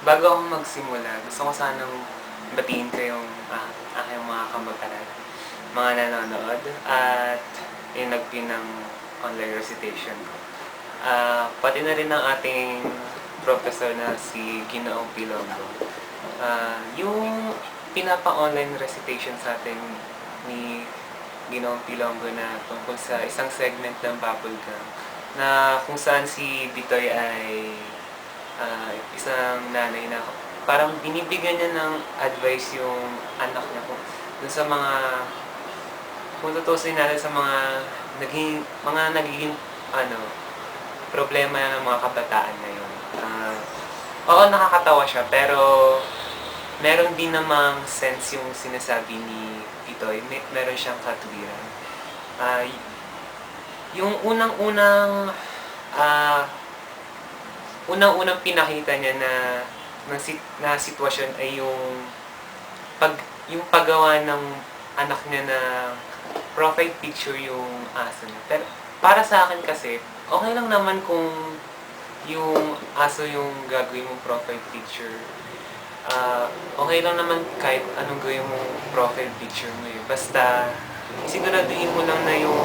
Bago ako magsimula, gusto ko sanang batiin kayong aking mga kamag-anak, mga nanonood, at yung nag-pin ng online recitation ko. Pati na rin ang ating professor na si Ginoong Pilongo. Yung pinapa-online recitation sa atin ni Ginoong Pilongo na tungkol sa isang segment ng Bubblegum na kung saan si Bitoy ay isang nanay na parang binibigyan niya ng advice yung anak niya dun sa mga, kung tutusin natin sa mga nagiging ano, problema ng mga kabataan ngayon. Oo, nakakatawa siya, pero meron din namang sense yung sinasabi ni Itoy. Meron siyang katwiran. Ah, yung ah, unang-unang pinakita niya na sitwasyon ay yung paggawa ng anak niya na profile picture yung aso niya. Pero para sa akin kasi, okay lang naman kung yung aso yung gagawin mong profile picture. Okay lang naman kahit anong gawin mong profile picture mo eh. Basta siguraduhin mo lang na yung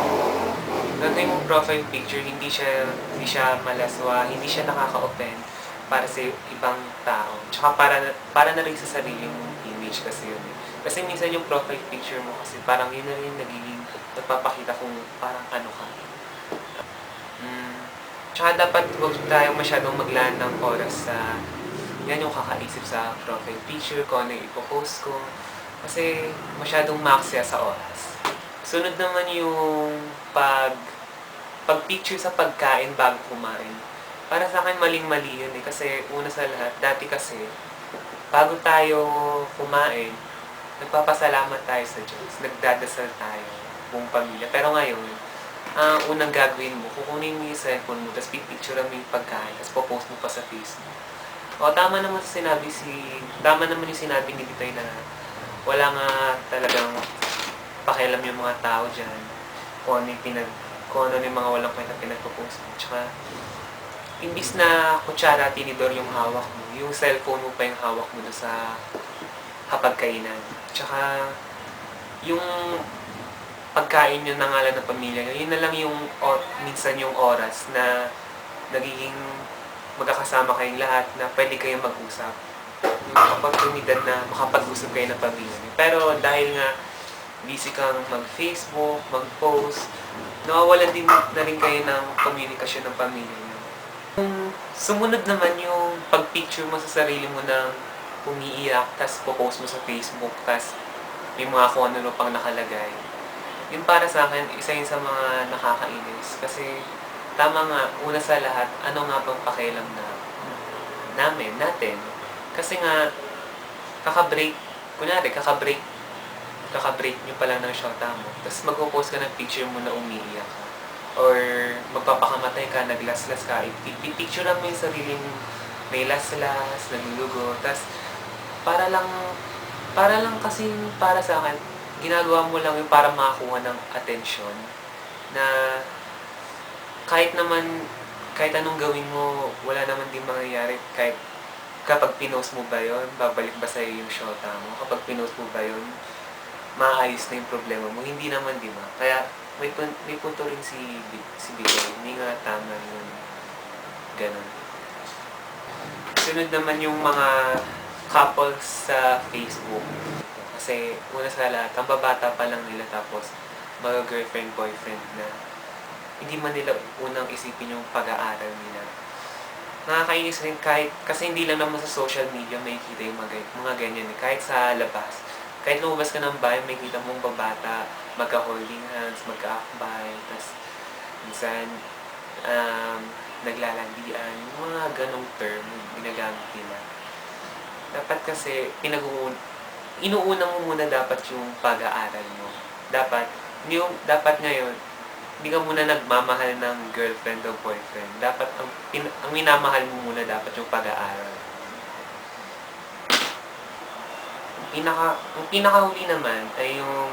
gagawin mong profile picture, hindi siya malaswa, hindi siya nakaka-offend para sa ibang tao. Tsaka para na rin sa sarili mong image kasi yun eh. Kasi minsan yung profile picture mo kasi parang yun na rin nagiging nagpapakita kung parang ano ka. Tsaka dapat huwag tayo masyadong maglaan ng oras sa yan yung kakaisip sa profile picture, kung ano yung ipopost ko. Kasi masyadong maksya sa oras. Sunod naman yung pag-picture sa pagkain bago kumain. Para sa akin maling-mali yun eh. Kasi una sa lahat, dati kasi, bago tayo kumain, nagpapasalamat tayo sa Diyos. Nagdadasal tayo, buong pamilya. Pero ngayon, ang unang gagawin mo, kukunin mo yung cellphone mo, tapos pipicturean mo yung pagkain, tapos popost mo pa sa Facebook. Tama naman yung sinabi ni Bitoy na wala nga talagang pakialam yung mga tao dyan kung ano yung mga walang kwenta pinagpo-post mo. Tsaka, imbis na kutsara, tinidor yung hawak mo, yung cellphone mo pa yung hawak mo sa hapagkainan. Tsaka, yung pagkain nyo na ngalan ng pamilya nyo, yun na lang yung minsan yung oras na nagiging magkakasama kayong lahat na pwede kayong mag-usap. Yung oportunidad na makapag-usap kayo ng pamilya nyo. Pero dahil nga busy kang mag-Facebook, mag-post, nawawalan din na rin kayo ng komunikasyon ng pamilya nyo. Sumunod naman yung pag-picture mo sa sarili mo ng umiiyak, tas po-post mo sa Facebook, tas may mga kung ano pang nakalagay. Yun para sa akin, isa yun sa mga nakakainis. Kasi tama nga, una sa lahat, ano nga bang pakialam natin. Kasi nga, kaka-break nyo pa lang ng shota mo. Tapos magpo-post ka ng picture mo na umiiyak ka. Or magpapakamatay ka, naglaslas ka. Ipipicture mo yung sarili mo may laslas, naglulugo. Tapos para lang kasi para sa akin, ginagawa mo lang yung para makakuha ng atensyon na kahit anong gawin mo, wala naman din mangyayari kahit kapag pinost mo ba yun, babalik ba sa'yo yung shota mo? Kapag pinost mo ba yun, maayos na yung problema mo? Hindi naman, di ba? Kaya may punto rin si Bitoy. Hindi nga tama yung ganun. Sunod naman yung mga couples sa Facebook. Kasi una sa lahat, ang babata pa lang nila tapos mag-girlfriend, boyfriend na hindi man nila unang isipin yung pag-aaral nila. Nakakainis rin kasi hindi lang naman sa social media may kita yung mga ganyan eh. Kahit sa labas. Kahit lumabas ka ng bahay, may kita mong babata, magka-holding hands, magka-akbay, tapos minsan naglalandian, yung mga ganong term ginagamit nila. Dapat kasi inuuna mo muna dapat yung pag-aaral mo. Dapat ngayon, hindi ka muna nagmamahal ng girlfriend o boyfriend. Dapat ang minamahal mo muna dapat yung pag-aaral. Ang pinakahuli naman ay yung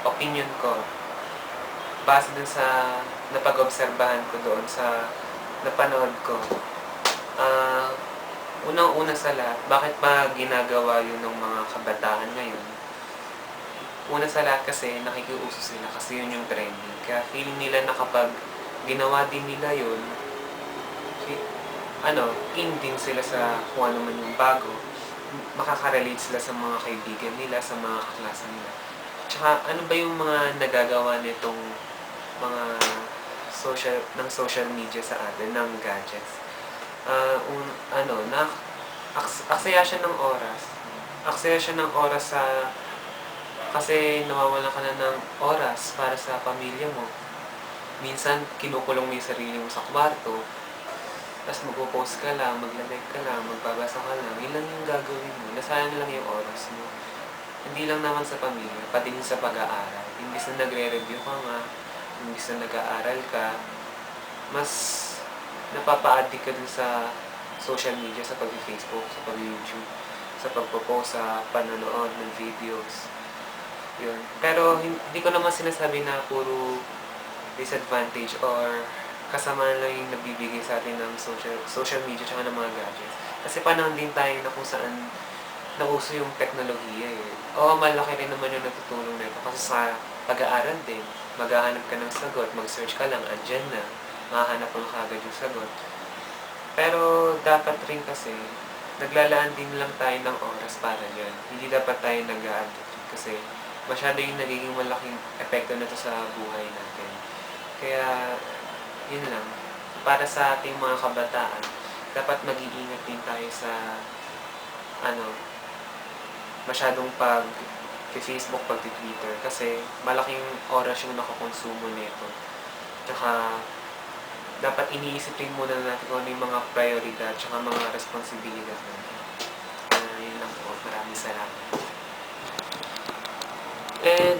opinion ko base dun sa napag-obserbahan ko doon sa napanood ko. Ah, unang-una sa lahat, bakit ba ginagawa yun ng mga kabataan ngayon? Una sa lahat kasi nakikiuso sila kasi yun yung trending. Kaya feeling nila na kapag ginawa din nila yun, fi- in din sila sa kung ano man yung bago. Makaka-relate sila sa mga kaibigan nila, sa mga kaklase nila. Tsaka ano ba yung mga nagagawa nitong mga social media sa atin, ng gadgets? Aksaya siya ng oras. Aksaya siya ng oras kasi nawawalan ka na ng oras para sa pamilya mo. Minsan, kinukulong mo yung sarili mo sa kwarto, tapos magpo-post ka lang, magla-like ka lang, magbabasa ka lang. Yun lang yung gagawin mo. Nasayang lang yung oras mo. Hindi lang naman sa pamilya, pati din sa pag-aaral. Imbis na nagre-review ka nga, imbis na nag-aaral ka, mas napapa-addict ka dun sa social media, sa pag-Facebook, sa pag-YouTube, sa pagpo-post, sa panonood ng videos. Yun. Pero hindi ko naman sinasabi na puro disadvantage or kasamaan lang yung nabibigay sa atin ng social media tsaka ng mga gadgets. Kasi panahon din tayo na kung saan nauso yung teknolohiya eh. Oo, malaki rin naman yung natutulong nito kasi sa pag-aaral din, maghahanap ka ng sagot, mag-search ka lang, andyan na, mahanap mo kagad yung sagot. Pero dapat rin kasi, naglalaan din lang tayo ng oras para dyan. Hindi dapat tayo nag-a-addict kasi masyado yung nagiging malaking epekto nito sa buhay natin. Kaya, yun lang. Para sa ating mga kabataan, dapat mag-iingat din tayo sa masyadong Facebook, pag-Twitter kasi malaking oras yung nakakonsumo nito. Tsaka dapat iniisip din muna natin kung ano yung mga prioridad tsaka mga responsibilidad natin. Yun lang po. Maraming salamat. And